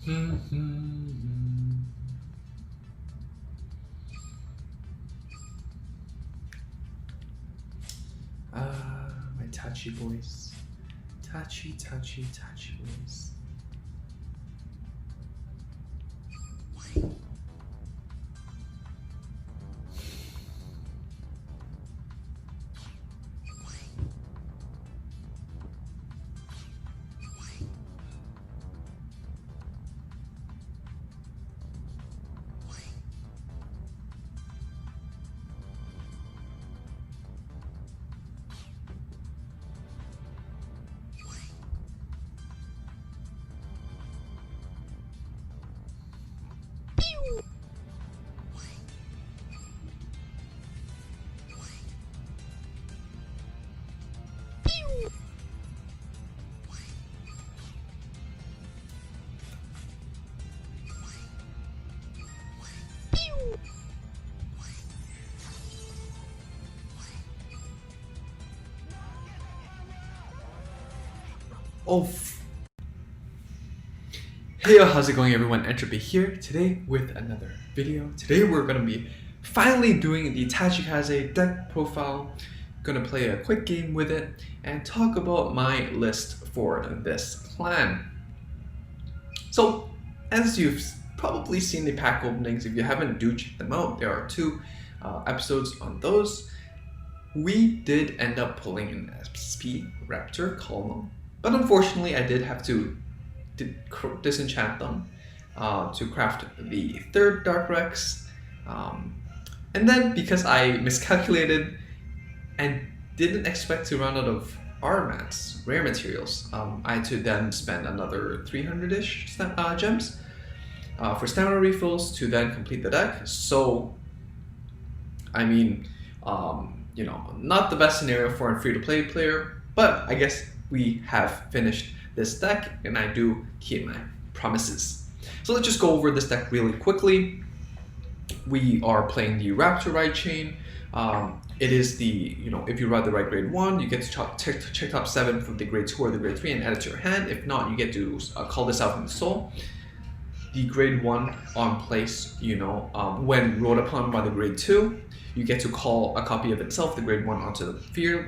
My touchy voice. Touchy voice. Hey yo, how's it going everyone? Entropy here, today with another video. Today we're going to be finally doing the Tachikaze deck profile. Gonna play a quick game with it and talk about my list for this plan. So, as you've probably seen the pack openings, if you haven't, do check them out. There are two episodes on those. We did end up pulling an SP Raptor column, but unfortunately I did have to disenchant them to craft the third Dark Rex. And then because I miscalculated and didn't expect to run out of R-mats, rare materials, I had to then spend another 300-ish gems for stamina refills to then complete the deck. So, I mean, you know, not the best scenario for a free-to-play player, but I guess we have finished this deck and I do keep my promises. So let's just go over this deck really quickly. We are playing the Raptor ride chain. It is the, you know, if you ride the right grade 1, you get to check top 7 from the grade 2 or the grade 3 and add it to your hand. If not, you get to call this out from the soul. The grade 1 on place, you know, when rolled upon by the grade 2, you get to call a copy of itself, the grade 1, onto the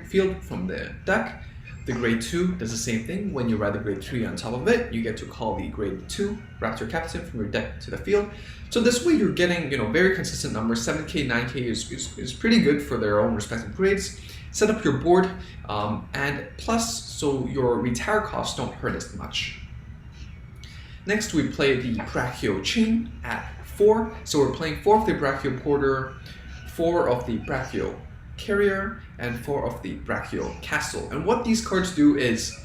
field from the deck. The grade 2 does the same thing. When you ride the grade 3 on top of it, you get to call the grade 2 Raptor Captain from your deck to the field. So this way you're getting, you know, very consistent numbers. 7k, 9k is pretty good for their own respective grades. Set up your board, and plus, so your retire costs don't hurt as much. Next, we play the Brachio Chain at 4. So we're playing 4 of the Brachio Porter, 4 of the Brachio Carrier, and 4 of the Brachio Castle. And what these cards do is,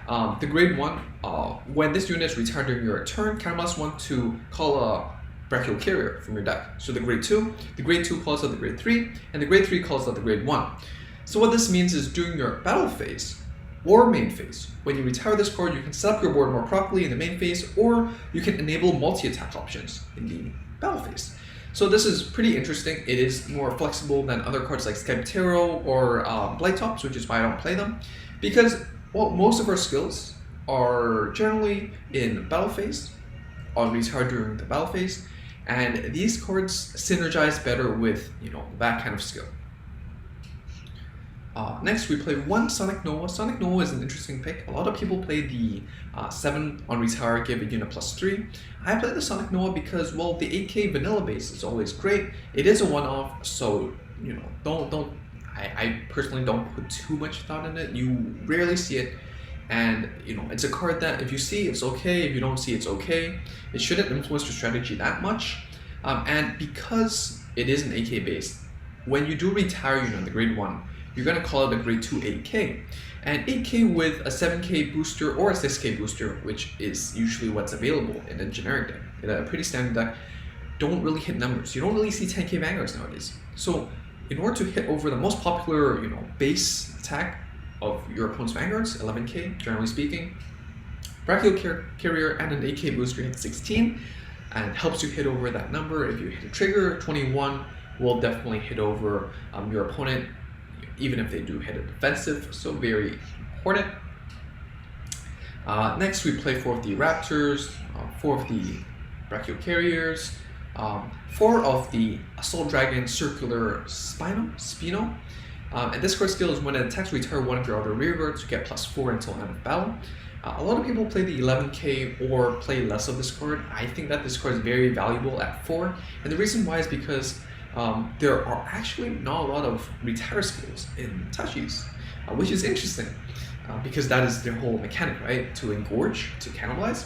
the grade 1, when this unit is retired during your turn, counterblast 1 to call a Brachio Carrier from your deck. So the grade 2 calls out the grade 3, and the grade 3 calls out the grade 1. So what this means is during your battle phase, or main phase, when you retire this card, you can set up your board more properly in the main phase, or you can enable multi-attack options in the battle phase. So this is pretty interesting. It is more flexible than other cards like Skyptero or Blight Tops, which is why I don't play them. Because, well, most of our skills are generally in battle phase, on retire during the battle phase, and these cards synergize better with, you know, that kind of skill. Next, we play 1 Sonic Noah. Sonic Noah is an interesting pick. A lot of people play the 7 on retire, give a unit +3. I play the Sonic Noah because, well, the 8k vanilla base is always great. It is a one-off, so, you know, I personally don't put too much thought in it. You rarely see it, and, you know, it's a card that if you see, it's okay. If you don't see, it's okay. It shouldn't influence your strategy that much. And because it is an 8k base, when you do retire, you know, the grade 1, you're going to call it a grade 2 8k. And 8k with a 7k booster or a 6k booster, which is usually what's available in a generic deck, in a pretty standard deck, don't really hit numbers. You don't really see 10k Vanguards nowadays. So in order to hit over the most popular, you know, base attack of your opponent's Vanguards, 11k generally speaking, Brachio Carrier and an 8k booster hit 16 and helps you hit over that number. If you hit a trigger, 21 will definitely hit over your opponent, even if they do hit a defensive, so very important. Next, we play 4 of the Raptors, 4 of the Brachio Carriers, 4 of the Assault Dragon Circular Spino. And this card skill is when it attacks, retire one of your outer rearguards to get +4 until end of battle. A lot of people play the 11k or play less of this card. I think that this card is very valuable at 4, and the reason why is because there are actually not a lot of retire skills in Tachis, which is interesting because that is their whole mechanic, right? To engorge, to cannibalize.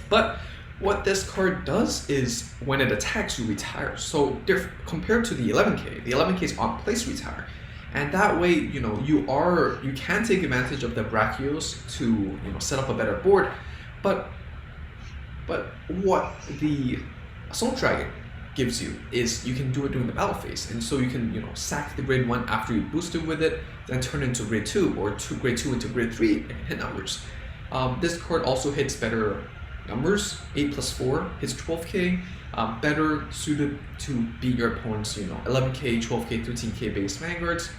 But what this card does is when it attacks, you retire. So compared to the 11k is on place retire. And that way, you know, you can take advantage of the Brachios to, you know, set up a better board, but what the Assault Dragon gives you is you can do it during the battle phase, and so you can, you know, sack the grade 1 after you boost it with it, then turn it into grade 2 or grade 2 into grade 3 and hit numbers. This card also hits better numbers. 8 + 4 hits 12k, better suited to beat your opponent's, you know, 11k, 12k, 13k base Vanguards.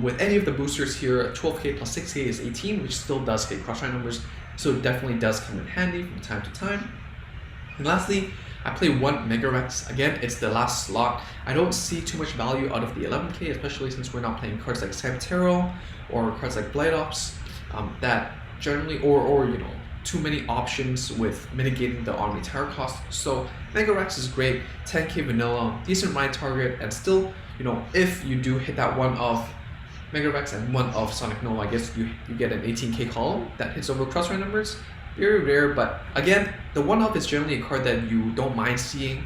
With any of the boosters here, 12k + 6k is 18, which still does hit crossfire numbers, so it definitely does come in handy from time to time. And lastly, I play 1 Mega Rex. Again, it's the last slot. I don't see too much value out of the 11k, especially since we're not playing cards like Cyberterror or cards like Blight Ops that generally, or you know, too many options with mitigating the on retire cost. So Mega Rex is great, 10k vanilla, decent ride target, and still, you know, if you do hit that 1 of Mega Rex and 1 of Sonic Nova, I guess you get an 18k column that hits over crossfire numbers. Very rare, but again, the 1 of is generally a card that you don't mind seeing,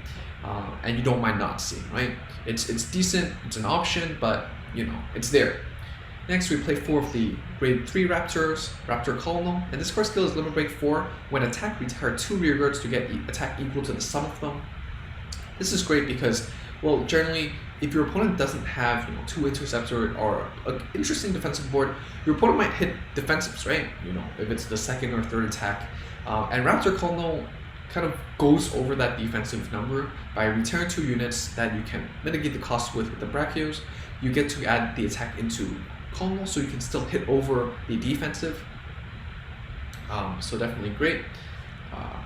and you don't mind not seeing, right? It's decent, it's an option, but you know, it's there. Next, we play 4 of the grade 3 Raptors, Raptor Colonel, and this card skill is Limit Break 4. When attack, retire 2 rearguards to get attack equal to the sum of them. This is great because, well, generally, if your opponent doesn't have, you know, 2 Interceptor or an interesting defensive board, your opponent might hit defensives, right? You know, if it's the 2nd or 3rd attack. And Raptor Colonel kind of goes over that defensive number by retiring 2 units that you can mitigate the cost with the Brachios. You get to add the attack into Colonel, so you can still hit over the defensive. So definitely great.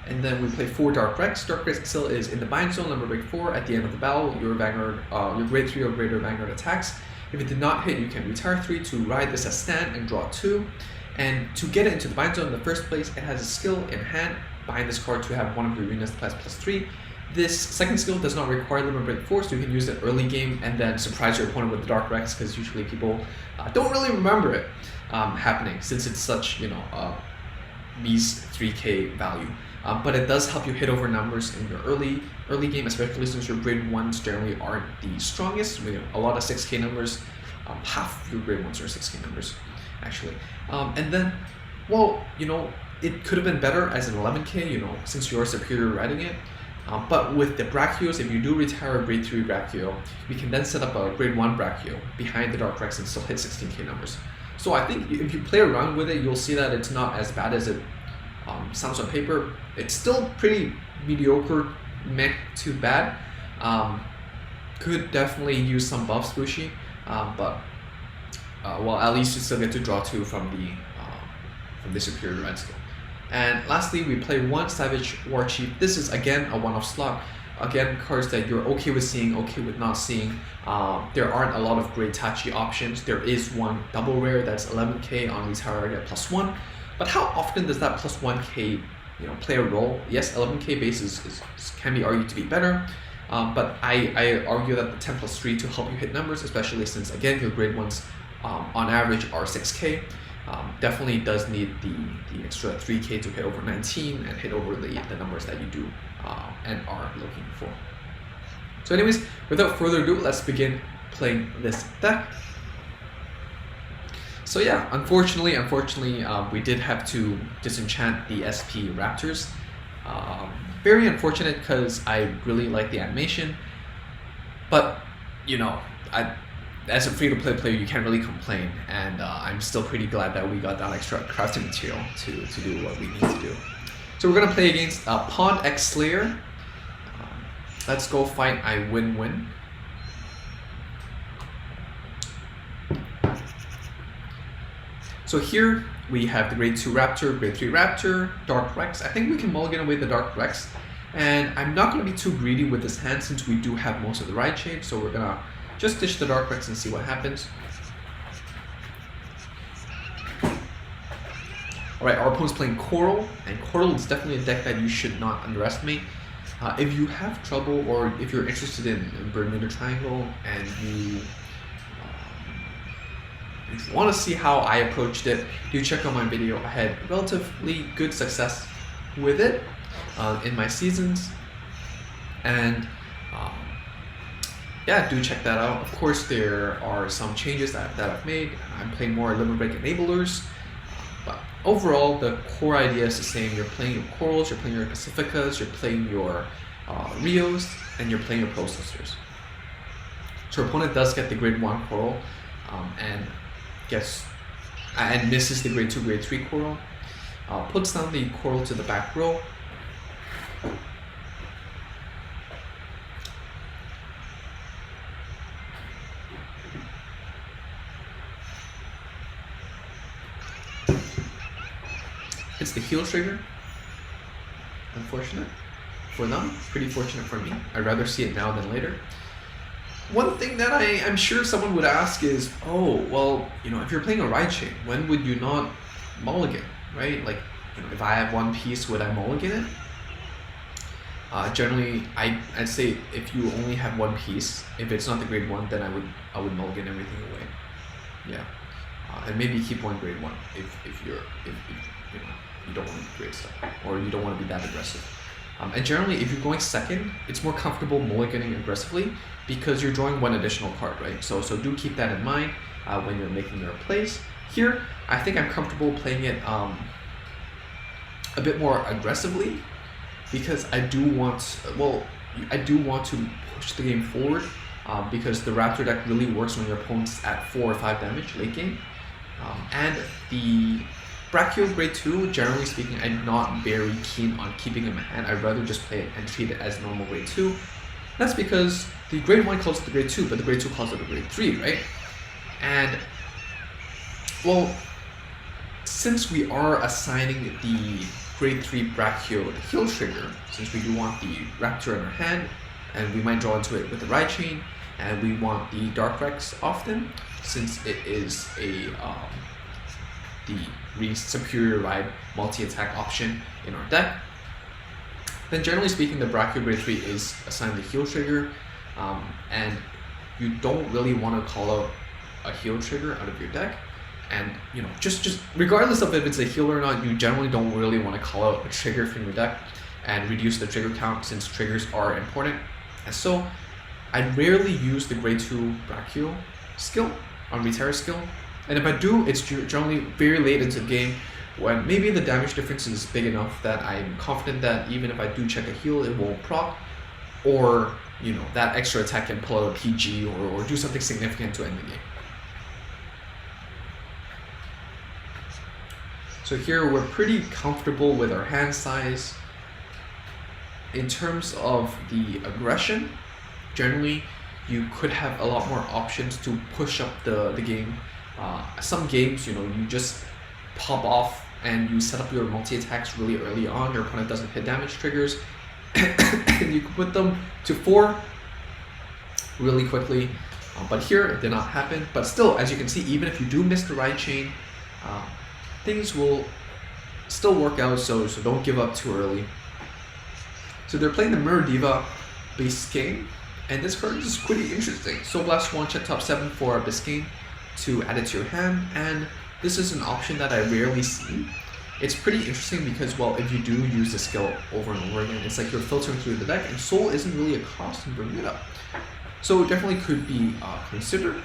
And then we play 4 Dark Rex. Dark Rex still is in the bind zone, Limit Break 4. At the end of the battle, your Vanguard, your grade 3 or greater Vanguard attacks. If it did not hit, you can retire 3 to ride this as stand and draw 2. And to get it into the bind zone in the first place, it has a skill in hand, bind this card to have 1 of your units +3. This second skill does not require Limit Break 4, so you can use it early game and then surprise your opponent with the Dark Rex, because usually people don't really remember it happening, since it's such, you know, B's 3k value. But it does help you hit over numbers in your early game, especially since your grade 1s generally aren't the strongest. You know, a lot of 6k numbers, half your grade 1s are 6k numbers, actually. And then, well, you know, it could have been better as an 11k, you know, since you're superior riding it. But with the Brachios, if you do retire a grade 3 Brachio, we can then set up a grade 1 Brachio behind the Dark Rex and still hit 16k numbers. So I think if you play around with it, you'll see that it's not as bad as it sounds on paper. It's still pretty mediocre, meh to bad. Could definitely use some buffs, Bushi, but well, at least you still get to draw 2 from the superior ride skill. And lastly, we play 1 Savage War Chief. This is again a one-off slot. Again, cards that you're okay with seeing, okay with not seeing. There aren't a lot of great Tachi options. There is 1 double rare that's 11k on retire, get +1. But how often does that +1k, you know, play a role? Yes, 11k base can be argued to be better, but I argue that the 10 + 3 to help you hit numbers, especially since again your grade 1s on average are 6k. Definitely does need the extra 3k to hit over 19 and hit over the numbers that you do and are looking for. So anyways, without further ado, let's begin playing this deck. So yeah, unfortunately, we did have to disenchant the SP Raptors. Very unfortunate because I really like the animation, but you know, as a free-to-play player, you can't really complain, and I'm still pretty glad that we got that extra crafting material to do what we need to do. So we're gonna play against Pond X Slayer. Let's go fight. I win. So here We have the grade 2 Raptor, grade 3 Raptor, Dark Rex. I think we can mulligan away the Dark Rex. And I'm not going to be too greedy with this hand since we do have most of the ride chain. So we're going to just dish the Dark Rex and see what happens. Alright, our opponent's playing Coral. And Coral is definitely a deck that you should not underestimate. If you have trouble or if you're interested in Bermuda Triangle and you if you want to see how I approached it, do check out my video. I had relatively good success with it in my seasons, and yeah, do check that out. Of course, there are some changes that I've made. I'm playing more Limit Break enablers, but overall, the core idea is the same. You're playing your Corals, you're playing your Pacificas, you're playing your Rios, and you're playing your Processors. So your opponent does get the grade 1 Coral, and misses the grade 2, grade 3 Coral, puts down the Coral to the back row. Hits the heal trigger. Unfortunate for them, pretty fortunate for me. I'd rather see it now than later. One thing that I'm sure someone would ask is, oh, well, if you're playing a ride chain, when would you not mulligan, right? Like, if I have one piece, would I mulligan it? Generally, I'd say if you only have one piece, if it's not the grade 1, then I would mulligan everything away. Yeah, and maybe keep one grade 1 if you don't want to grade stuff or you don't want to be that aggressive. And generally, if you're going second, it's more comfortable mulliganing aggressively because you're drawing one additional card, right? So do keep that in mind when you're making your plays. Here, I think I'm comfortable playing it a bit more aggressively because I do want to push the game forward because the Raptor deck really works when your opponent's at 4 or 5 damage late game. And the Brachio grade 2, generally speaking, I'm not very keen on keeping in my hand. I'd rather just play it and treat it as normal grade 2. That's because the grade 1 calls it the grade 2, but the grade 2 calls it a grade 3, right? And, well, since we are assigning the grade 3 Brachio the heal trigger, since we do want the Raptor in our hand, and we might draw into it with the ride chain, and we want the Dark Rex often, since it is the superior ride multi-attack option in our deck, then generally speaking the Brachio grade 3 is assigned the heal trigger, and you don't really want to call out a heal trigger out of your deck. And just regardless of if it's a heal or not, you generally don't really want to call out a trigger from your deck and reduce the trigger count since triggers are important. And so I rarely use the grade 2 Brachio skill on Reterra skill. And if I do, it's generally very late into the game when maybe the damage difference is big enough that I'm confident that even if I do check a heal, it won't proc, or that extra attack can pull out a PG or do something significant to end the game. So here we're pretty comfortable with our hand size. In terms of the aggression, generally you could have a lot more options to push up the game. Some games, you just pop off and you set up your multi-attacks really early on, your opponent doesn't hit damage triggers, and you can put them to 4 really quickly. But here it did not happen. But still, as you can see, even if you do miss the ride chain, things will still work out, so don't give up too early. So they're playing the Mirror Diva Biscayne, and this card is pretty interesting. Soul Blast 1, check top 7 for Biscayne to add it to your hand, and this is an option that I rarely see. It's pretty interesting because, well, if you do use the skill over and over again, it's like you're filtering through the deck, and Soul isn't really a cost in Bermuda. So it definitely could be considered.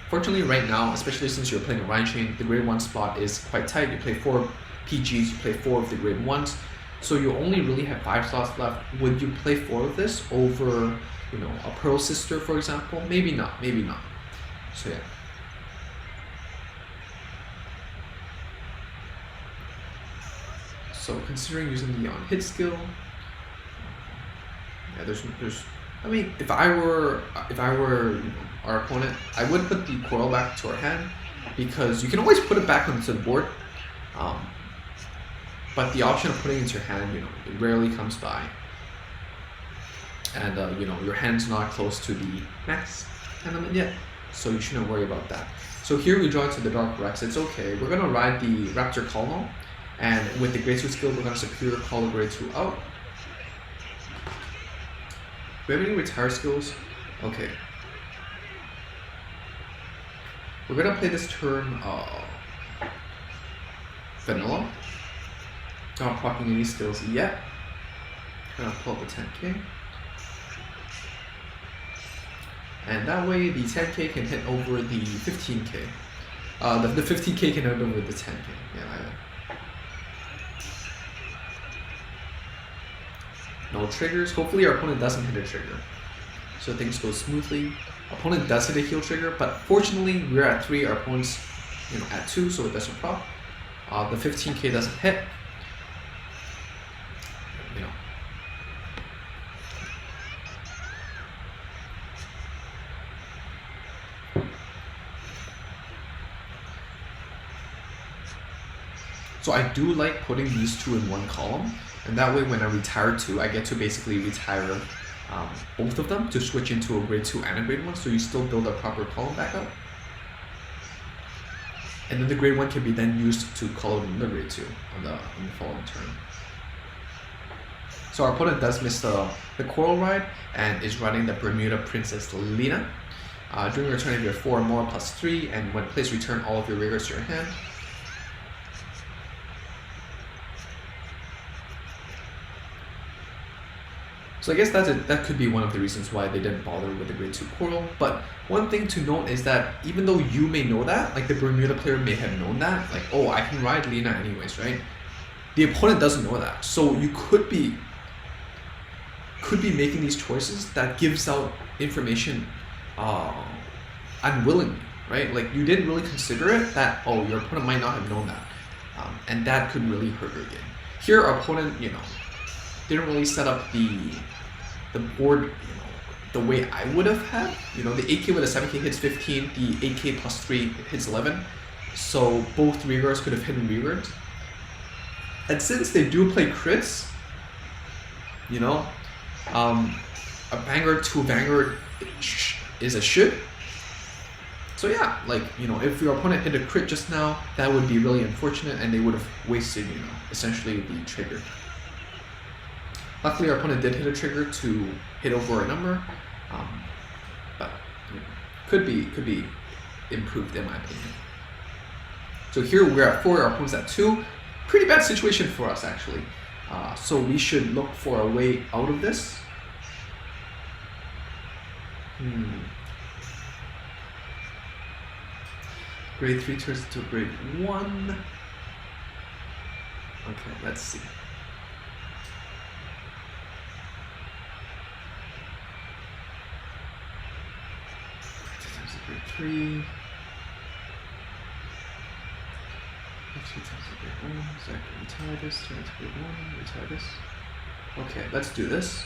Fortunately, right now, especially since you're playing a ride chain, the grade 1 spot is quite tight. You play 4 PGs, you play 4 of the grade 1s, so you only really have 5 slots left. Would you play 4 of this over, a Pearl Sister, for example? Maybe not, maybe not. So yeah. So considering using the on-hit skill, yeah, there's. I mean, if I were our opponent, I would put the Coral back to our hand because you can always put it back onto the board, but the option of putting it into your hand, it rarely comes by. And your hand's not close to the max hand limit yet, so you shouldn't worry about that. So here we draw into the Dark Rex. It's okay. We're gonna ride the Raptor Colonel, and with the Grade 2 skill, we're gonna Superior Call Grade 2 out. Do we have any retire skills? Okay. We're gonna play this turn vanilla. Not proccing any skills yet. Gonna pull up the 10k. And that way the 10k can hit over the 15k. The 15k can hit over the 10k. Yeah. No triggers. Hopefully our opponent doesn't hit a trigger, so things go smoothly. Opponent does hit a heal trigger, but fortunately we're at 3, our opponent's at 2, so it doesn't proc. The 15k doesn't hit. So I do like putting these 2 in one column, and that way when I retire 2, I get to basically retire both of them to switch into a grade 2 and a grade 1, so you still build a proper column back up. And then the grade 1 can be then used to call out the grade 2 on the following turn. So our opponent does miss the Coral Ride and is running the Bermuda Princess Lena. During your turn, if you have 4 or more, +3, and when placed, return all of your rigors to your hand. So I guess that could be one of the reasons why they didn't bother with the grade 2 Coral. But one thing to note is that even though you may know that, like the Bermuda player may have known that, like, oh, I can ride Lena anyways, right? The opponent doesn't know that. So you could be making these choices that gives out information unwillingly, right? Like you didn't really consider it that, oh, your opponent might not have known that. And that could really hurt your game. Here our opponent, didn't really set up the board, the way I would have had. The 8k with a 7k hits 15, the 8k +3 hits 11. So both rigors could have hidden rigors. And since they do play crits, a Vanguard to a Vanguard is a should. So yeah, like, if your opponent hit a crit just now, that would be really unfortunate and they would have wasted, essentially the trigger. Luckily, our opponent did hit a trigger to hit over a number, but could be improved in my opinion. So here we're at 4, our opponent's at 2. Pretty bad situation for us actually. So we should look for a way out of this. Grade 3 turns into grade 1. Okay, let's see. Grade 3. 2 times grade 1. So I can retire this, turn it to grade 1, retire this. Okay, let's do this.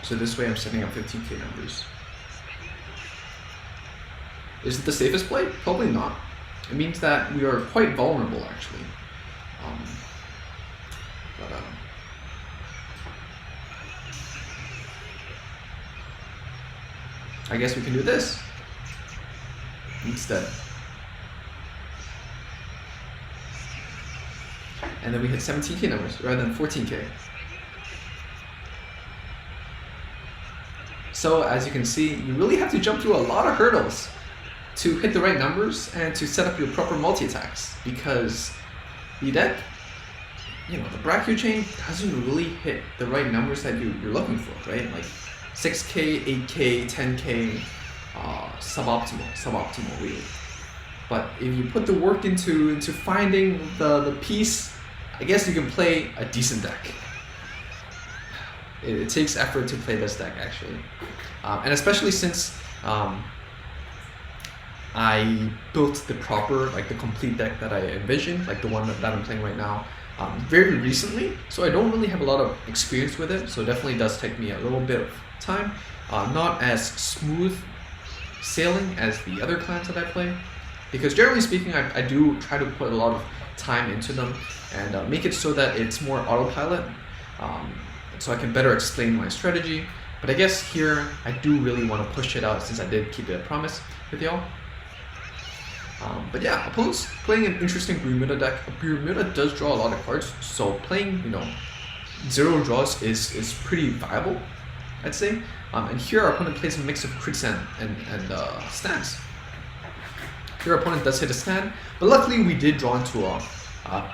So this way I'm setting up 15k numbers. Is it the safest play? Probably not. It means that we are quite vulnerable actually. I guess we can do this instead. And then we hit 17k numbers rather than 14k. So as you can see, you really have to jump through a lot of hurdles to hit the right numbers and to set up your proper multi-attacks, because the deck you know, the Brachio chain doesn't really hit the right numbers that you're looking for, right? Like 6K, 8K, 10K, suboptimal really. But if you put the work into finding the piece, I guess you can play a decent deck. It takes effort to play this deck actually, and especially since I built the proper, like the complete deck that I envisioned, like the one that I'm playing right now, very recently. So I don't really have a lot of experience with it. So it definitely does take me a little bit of time. Not as smooth sailing as the other clans that I play, because generally speaking, I do try to put a lot of time into them and make it so that it's more autopilot, so I can better explain my strategy. But I guess here I do really want to push it out since I did keep it a promise with y'all. But yeah, opponents playing an interesting Bermuda deck. Bermuda does draw a lot of cards, so playing, you know, 0 draws is pretty viable, I'd say. And here our opponent plays a mix of crits and stands. Here our opponent does hit a stand, but luckily we did draw into a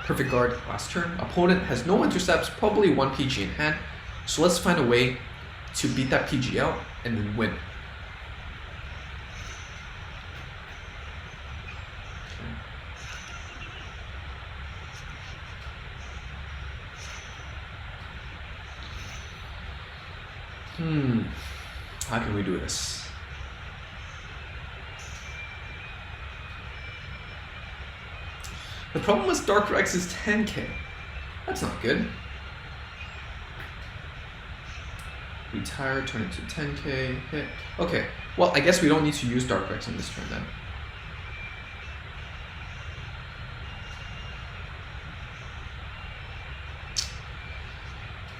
perfect guard last turn. Opponent has no intercepts, probably 1 PG in hand, so let's find a way to beat that PG out and then win. How can we do this? The problem with Dark Rex is 10k. That's not good. Retire, turn it to 10k, hit. Okay, well, I guess we don't need to use Dark Rex on this turn then.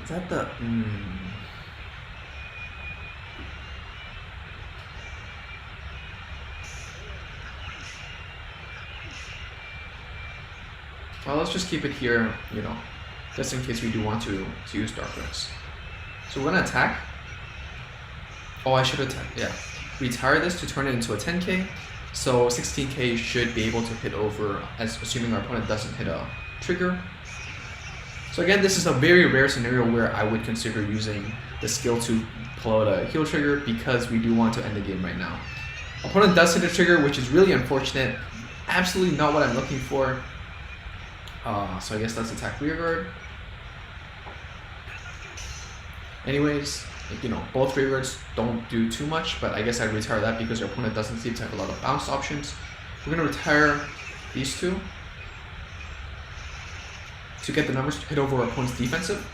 Is that the... Well, let's just keep it here, you know, just in case we do want to use Dark Rex. So we're gonna attack. Oh, I should attack, yeah. Retire this to turn it into a 10k. So 16k should be able to hit over, as assuming our opponent doesn't hit a trigger. So again, this is a very rare scenario where I would consider using the skill to pull out a heal trigger, because we do want to end the game right now. Opponent does hit a trigger, which is really unfortunate. Absolutely not what I'm looking for. So I guess let's attack rearguard. Anyways, you know, both rearguards don't do too much, but I guess I retire that because our opponent doesn't seem to have a lot of bounce options. We're gonna retire these two to get the numbers to hit over our opponent's defensive,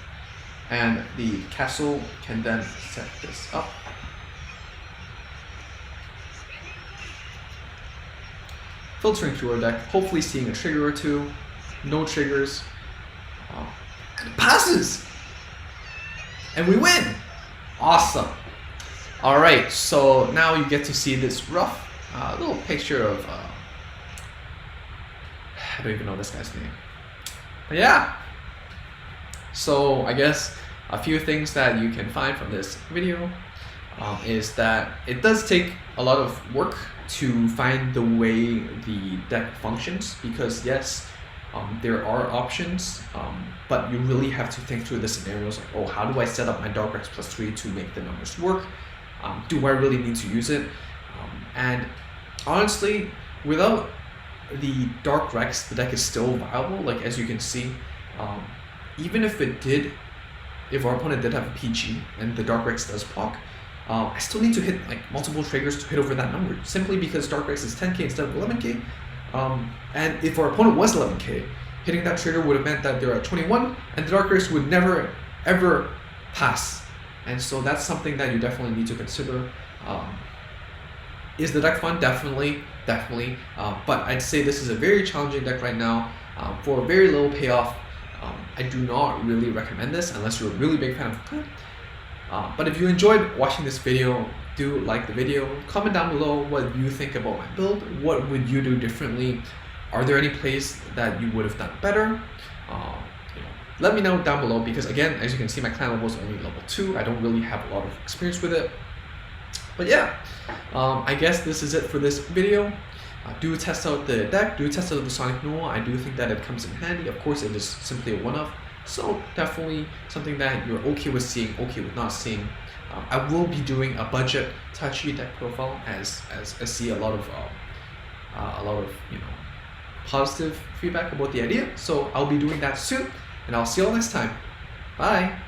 and the castle can then set this up. Filtering through our deck, hopefully seeing a trigger or two. No triggers. And it passes! And we win! Awesome. Alright, so now you get to see this rough little picture of... I don't even know this guy's name. But yeah. So I guess a few things that you can find from this video is that it does take a lot of work to find the way the deck functions, because yes, there are options, but you really have to think through the scenarios like, oh, how do I set up my Dark Rex +3 to make the numbers work? Do I really need to use it? And honestly, without the Dark Rex, the deck is still viable. Like, as you can see, even if our opponent did have a PG and the Dark Rex does proc, I still need to hit like multiple triggers to hit over that number, simply because Dark Rex is 10k instead of 11k. And if our opponent was 11k, hitting that trigger would have meant that they're at 21, and the Dark Rex would never ever pass. And so that's something that you definitely need to consider. Is the deck fun? Definitely. But I'd say this is a very challenging deck right now for a very low payoff. I do not really recommend this unless you're a really big fan of the clan. But if you enjoyed watching this video, do like the video, comment down below what you think about my build. What would you do differently? Are there any plays that you would have done better? Let me know down below, because again, as you can see, my clan level is only level 2. I don't really have a lot of experience with it. But yeah, I guess this is it for this video. Do test out the deck, do test out the Sonic Noah. I do think that it comes in handy. Of course, it is simply a one-off, So definitely something that you're okay with seeing, okay with not seeing. I will be doing a budget Tachi deck profile as I see a lot of positive feedback about the idea. So I'll be doing that soon, and I'll see you all next time. Bye.